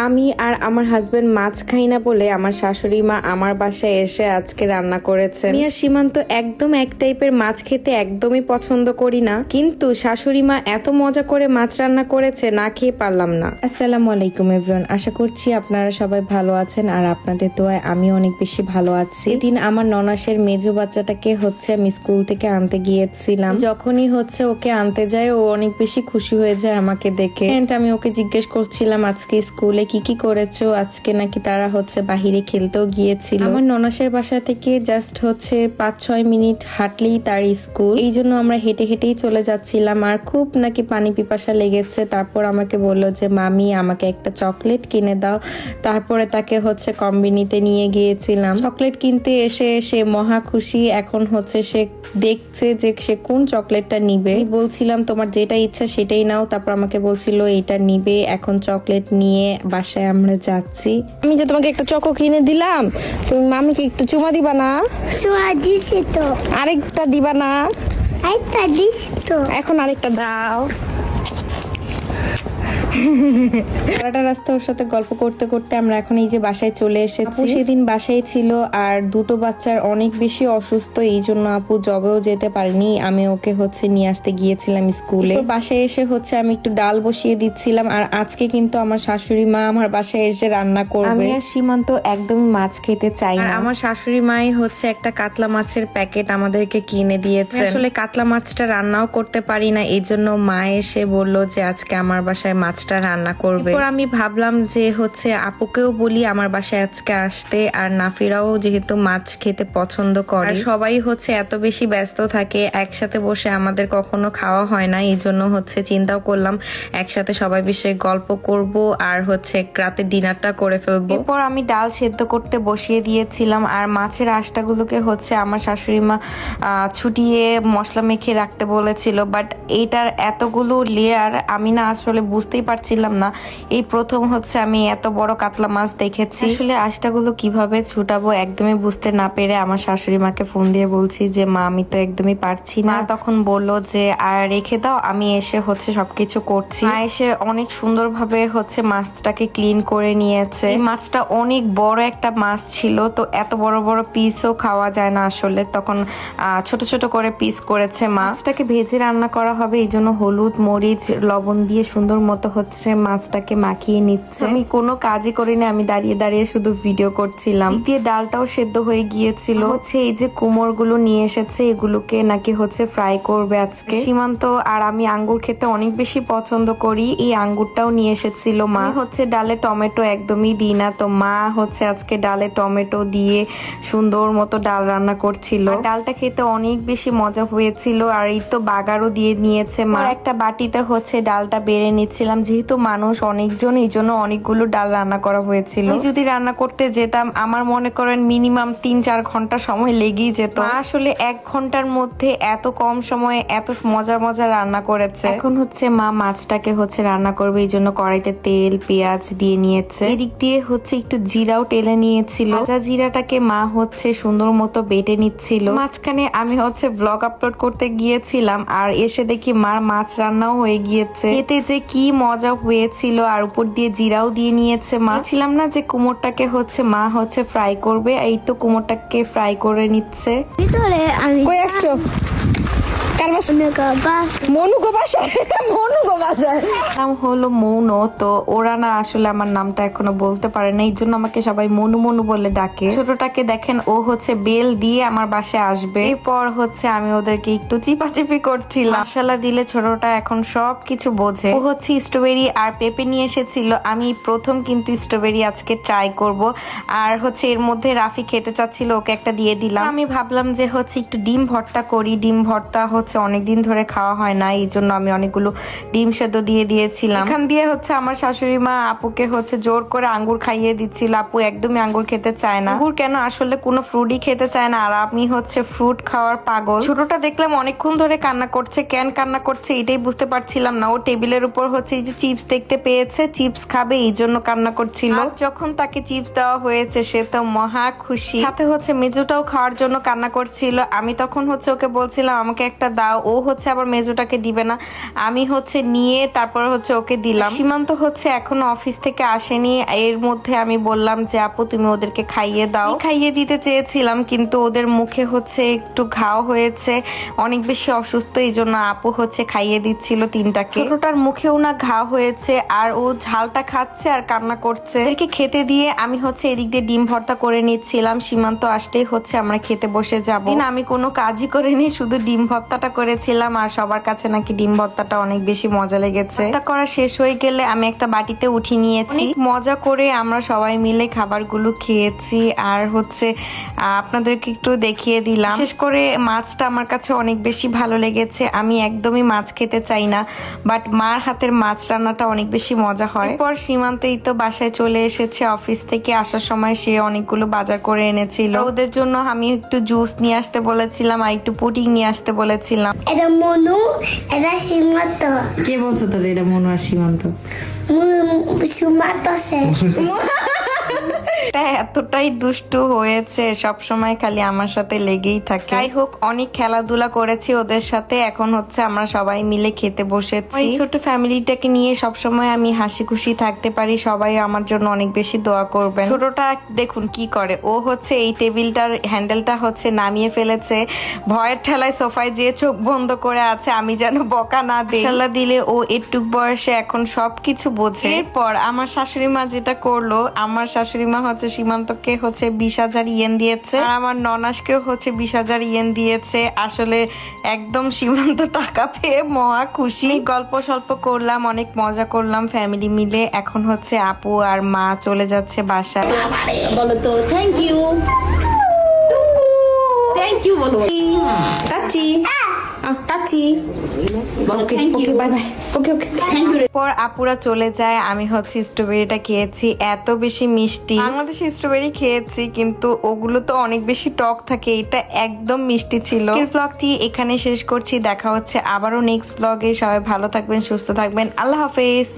আমি আর আমার হাজবেন্ড মাছ খাই না বলে আমার শাশুড়ি মা আমার বাসায় এসে আজকে রান্না করেছে। আমি আর সীমান্ত একদম এক টাইপের মাছ খেতে একদমই পছন্দ করি না, কিন্তু শাশুড়ি মা এত মজা করে মাছ রান্না করেছে, না খেয়ে পারলাম না। আসসালামু আলাইকুম এভরিওয়ান, আশা করছি আপনারা সবাই ভালো আছেন আর আপনাদের দোয়ায় আমি অনেক বেশি ভালো আছি। এদিন আমার ননাসের মেজো বাচ্চাটাকে আমি স্কুল থেকে আনতে গিয়েছিলাম। যখনই ওকে আনতে যায় ও অনেক বেশি খুশি হয়ে যায় আমাকে দেখে। আমি ওকে জিজ্ঞেস করছিলাম আজকে স্কুলে কি কি করেছো, আজকে নাকি তারা বাহিরে খেলতেও গিয়েছিল। আমার ননাসের বাসা থেকে জাস্ট 5-6 মিনিট হাঁটলেই তার স্কুল, এই জন্য আমরা হেঁটে হেঁটেই চলে যাচ্ছিলাম। আর খুব নাকি পানি পিপাসা লেগেছে, তারপর আমাকে বললো যে মামি আমাকে একটা চকলেট কিনে দাও। তারপরে তাকে কম্বিনিতে নিয়ে গিয়েছিলাম। চকলেট কিনতে এসে সে মহা খুশি। এখন সে দেখছে যে সে কোন চকলেটটা নিবে। বলছিলাম তোমার যেটা ইচ্ছা সেটাই নাও, তারপর আমাকে বলছিল এটা নিবে। এখন চকলেট নিয়ে বাসায় আমরা যাচ্ছি। আমি যে তোমাকে একটা চকো কিনে দিলাম, তুমি মামিকে একটু চুমা দিবা না? চুমা দিছি তো। আরেকটা দিবা না? আরেকটা দিছি তো। এখন আরেকটা দাও। সারাটা রাস্তা ওর সাথে গল্প করতে করতে আমরা এখন এই যে বাসায় চলে এসেছি। সেদিন বাসায় ছিল আর দুটো বাচ্চার অনেক বেশি অসুস্থ, এই জন্য আপু জবেও যেতে পারেনি। আমি ওকে নিয়ে আসতে গিয়েছিলাম স্কুলে। বাসায় এসে আমি একটু ডাল বসিয়ে দিচ্ছিলাম। আর আজকে কিন্তু আমার শাশুড়ি মা আমার বাসায় এসে রান্না করবে। আমি আর সীমান্ত একদমই মাছ খেতে চাই না। আমার শাশুড়ি মাই একটা কাতলা মাছের প্যাকেট আমাদেরকে কিনে দিয়েছে। আসলে কাতলা মাছটা রান্নাও করতে পারি না, এই জন্য মা এসে বললো যে আজকে আমার বাসায় মাছটা রান্না করবে। আমি ভাবলাম যে আপুকেও বলি আমার বাসায় আজকে আসতে। আর নাফিরাও যেহেতু মাছ খেতে পছন্দ করে, সবাই এত বেশি ব্যস্ত থাকে, একসাথে বসে আমাদের কখনো খাওয়া হয় না। এই জন্য চিন্তাও করলাম একসাথে সবাই বসে গল্প করব আর রাতে ডিনারটা করে ফেলবো। এরপর আমি ডাল সেদ্ধ করতে বসিয়ে দিয়েছিলাম। আর মাছের আঁশটাগুলোকে আমার শাশুড়ি মা ছুটিয়ে মশলা মেখে রাখতে বলেছিল, বাট এইটার এতগুলো লেয়ার আমি না আসলে বুঝতেই পারছিলাম না। এই প্রথম আমি এত বড় কাতলা মাছ দেখেছি। আসলে আঁশটাগুলো কিভাবে ছুটাবো একদমই বুঝতে না পেরে আমার শাশুড়ি মাকে ফোন দিয়ে বলছি যে মা আমি তো একদমই পারছি না। তখন বললো যে আর রেখে দাও, আমি এসে সবকিছু করছি। মা এসে অনেক সুন্দরভাবে মাছটাকে ক্লিন করে নিয়েছে। এই মাছটা অনেক বড় একটা মাছ ছিল, তো এত বড় বড় পিসও খাওয়া যায় না আসলে, তখন ছোট ছোট করে পিস করেছে। মাছটাকে ভেজে রান্না করা হবে, এই জন্য হলুদ মরিচ লবণ দিয়ে সুন্দর মতো মাছটাকে মাখিয়ে নিচ্ছে। আমি কোনো কাজই করিনি, আমি দাঁড়িয়ে দাঁড়িয়ে শুধু ভিডিও করছিলাম। দিয়ে ডালটাও সেদ্ধ হয়ে গিয়েছিল। এই যে কুমড় গুলো নিয়ে এসেছে, এগুলোকে নাকি ফ্রাই করবে আজকে। সীমান্ত আর আমি আঙ্গুর খেতে অনেক বেশি পছন্দ করি, এই আঙ্গুরটাও নিয়ে এসেছিল মা। ডালে টমেটো একদমই দিই না, তো মা আজকে ডালে টমেটো দিয়ে সুন্দর মতো ডাল রান্না করছিল। ডালটা খেতে অনেক বেশি মজা হয়েছিল। আর এই তো বাগারও দিয়ে নিয়েছে মা। একটা বাটিতে ডালটা বেড়ে নিচ্ছিলাম, যেহেতু মানুষ অনেকজন এই জন্য অনেকগুলো ডাল রান্না করা হয়েছিল। আমি যদি রান্না করতে যেতাম আমার মনে করেন মিনিমাম 3-4 ঘন্টা সময় লেগেই যেত। আসলে 1 ঘন্টার মধ্যে এত কম সময়ে এত মজা মজা রান্না করেছে। এখন মা মাছটাকে রান্না করবে, এই জন্য কড়াইতে তেল পেঁয়াজ দিয়ে নিয়েছে। এদিক দিয়ে একটু জিরাও টেলে নিয়েছিল। ভাজা জিরাটাকে মা সুন্দর মতো বেটে নিচ্ছিল। মাঝখানে আমি ব্লগ আপলোড করতে গিয়েছিলাম আর এসে দেখি মার মাছ রান্নাও হয়ে গিয়েছে। এতে যে কি মজা হয়েছিল, আর উপর দিয়ে জিরাও দিয়ে নিয়েছে মা। ছিলাম না যে কুমড়টাকে মা ফ্রাই করবে, এই তো কুমড়টাকে ফ্রাই করে নিচ্ছে। ভিতরে আমি কই আসছো? কার বাসা? মনুগো বাসায়। মনুগো বাসায় নাম হলো মৌন। তো ওরা না আসলে আমার নামটা এখনো বলতে পারে না, এই জন্য আমাকে সবাই মনু মনু বলে ডাকে। ছোটটাকে দেখেন ও বেল দিয়ে আমার বাসায় আসবে। এরপর আমি ওদেরকে একটু চিপাচিপি করছিলাম। মশলা দিলে ছোটটা এখন সব কিছু বোঝে। ও স্ট্রবেরি আর পেঁপে নিয়ে এসেছিল। আমি প্রথম কিন্তু স্ট্রবেরি আজকে ট্রাই করব। আর এর মধ্যে রাফি খেতে চাচ্ছিল, ওকে একটা দিয়ে দিলাম। আমি ভাবলাম যে একটু ডিম ভর্তা করি। ডিম ভর্তা অনেকদিন ধরে খাওয়া হয় না, এই জন্য আমি অনেকগুলো ডিম সেদ্ধ দিয়ে দিয়েছিলাম। এখান দিয়ে আমার শাশুড়ি মা আপুকে জোর করে আঙ্গুর খাইয়ে দিচ্ছিল। আপু একদমই আঙ্গুর খেতে চায় না। আঙ্গুর কেন, আসলে কোনো ফ্রুটই খেতে চায় না। আর আমি ফ্রুট খাওয়ার পাগল। ছোটটা দেখলাম অনেকক্ষণ ধরে কান্না করছে, কেন কান্না করছে এটাই বুঝতে পারছিলাম না। ও টেবিলের উপর এই যে চিপস দেখতে পেয়েছে, চিপস খাবে এই জন্য কান্না করছিল। যখন তাকে চিপস দেওয়া হয়েছে সে তো মহা খুশি। সাথে মেজোটাও খাওয়ার জন্য কান্না করছিল। আমি তখন ওকে বলছিলাম আমাকে একটা দাও, ও হচ্ছে আবার মেজোটাকে দিবে না, আমি হচ্ছে নিয়ে তারপর হচ্ছে ওকে দিলাম। সীমান্ত হচ্ছে এখনো অফিস থেকে আসেনি, এর মধ্যে আমি বললাম যে আপু তুমি ওদেরকে খাইয়ে দাও। খাইয়ে দিতে চেয়েছিলাম কিন্তু ওদের মুখে হচ্ছে একটু ঘাও হয়েছে, অনেক বেশি অসুস্থ, এই জন্য আপু হচ্ছে খাইয়ে দিচ্ছিল তিনটাকে। ছোটটার মুখেও না ঘা হয়েছে আর ও ঝালটা খাচ্ছে আর কান্না করছে। এদেরকে খেতে দিয়ে আমি হচ্ছে এদিক দিয়ে ডিম ভর্তা করে নিচ্ছিলাম, সীমান্ত আসলেই হচ্ছে আমরা খেতে বসে যাব। আমি কোনো কাজই করিনি, শুধু ডিম ভর্তাটা করেছিলাম আর সবার কাছে নাকি ডিম ভর্তাটা অনেক বেশি মজা লেগেছে। ভর্তা করা শেষ হয়ে গেলে আমি একটা বাটিতে উঠিয়ে নিয়েছি, মজা করে আমরা সবাই মিলে খাবারগুলো খেয়েছি আর হচ্ছে আপনাদেরকে একটু দেখিয়ে দিলাম। বিশেষ করে মাছটা আমার কাছে অনেক বেশি ভালো লেগেছে, আমি একদমই মাছ খেতে চাই না, বাট মার হাতের মাছ রান্নাটা অনেক বেশি মজা হয়। এরপর সীমান্তই তো বাসায় চলে এসেছে, অফিস থেকে আসার সময় সে অনেকগুলো বাজার করে এনেছিল। ওদের জন্য আমি একটু জুস নিয়ে আসতে বলেছিলাম আর একটু পুডিং নিয়ে আসতে বলেছিলাম। এটা মনু, এটা সীমান্ত। কে বলছে তোর এটা মনু আর সীমান্ত? সীমান্ত সে এটা এতটাই দুষ্টু হয়েছে, সব সময় খালি আমার সাথে লেগেই থাকে। যাই হোক, অনেক খেলাধুলা করেছি ওদের সাথে, এখন হচ্ছে আমরা সবাই মিলে খেতে বসেছি। এই ছোট ফ্যামিলিটাকে নিয়ে সব সময় আমি হাসি খুশি থাকতে পারি, সবাই আমার জন্য অনেক বেশি দোয়া করবেন। ছোটটা দেখুন কি করে, ও হচ্ছে এই টেবিলটার হ্যান্ডেলটা হচ্ছে নামিয়ে ফেলেছে, ভয়ের ঠেলায় সোফায় যেয়ে চোখ বন্ধ করে আছে, আমি যেন বকা না দিই। ইনশাআল্লাহ দিলে ও একটুক বয়সে এখন সবকিছু বোঝে। এরপর আমার শাশুড়ি মা যেটা করলো, আমার শাশুড়ি মা হচ্ছে সীমান্তকে হচ্ছে 20,000 ইয়েন দিয়েছে আর আমার ননাসকেও হচ্ছে 20,000 ইয়েন দিয়েছে। আসলে একদম সীমান্ত টাকা পেয়ে মহা খুশি। গল্প সল্প করলাম, অনেক মজা করলাম ফ্যামিলি মিলে। এখন হচ্ছে আপু আর মা চলে যাচ্ছে বাসায়। বলো তো থ্যাংক ইউ, থ্যাংক ইউ বলো। টাচি টাচি বলো thank you, bye bye. Okay okay thank you. পর আপুরা চলে যায়, আমি হচ্ছে স্ট্রবেরিটা খেয়েছি, এত বেশি মিষ্টি। বাংলাদেশে স্ট্রবেরি খেয়েছি কিন্তু ওগুলো তো অনেক বেশি টক থাকে, এটা একদম মিষ্টি ছিল। ব্লগটি এখানে শেষ করছি, দেখা হচ্ছে আবারও নেক্সট ব্লগে। সবাই ভালো থাকবেন, সুস্থ থাকবেন, আল্লাহ হাফেজ।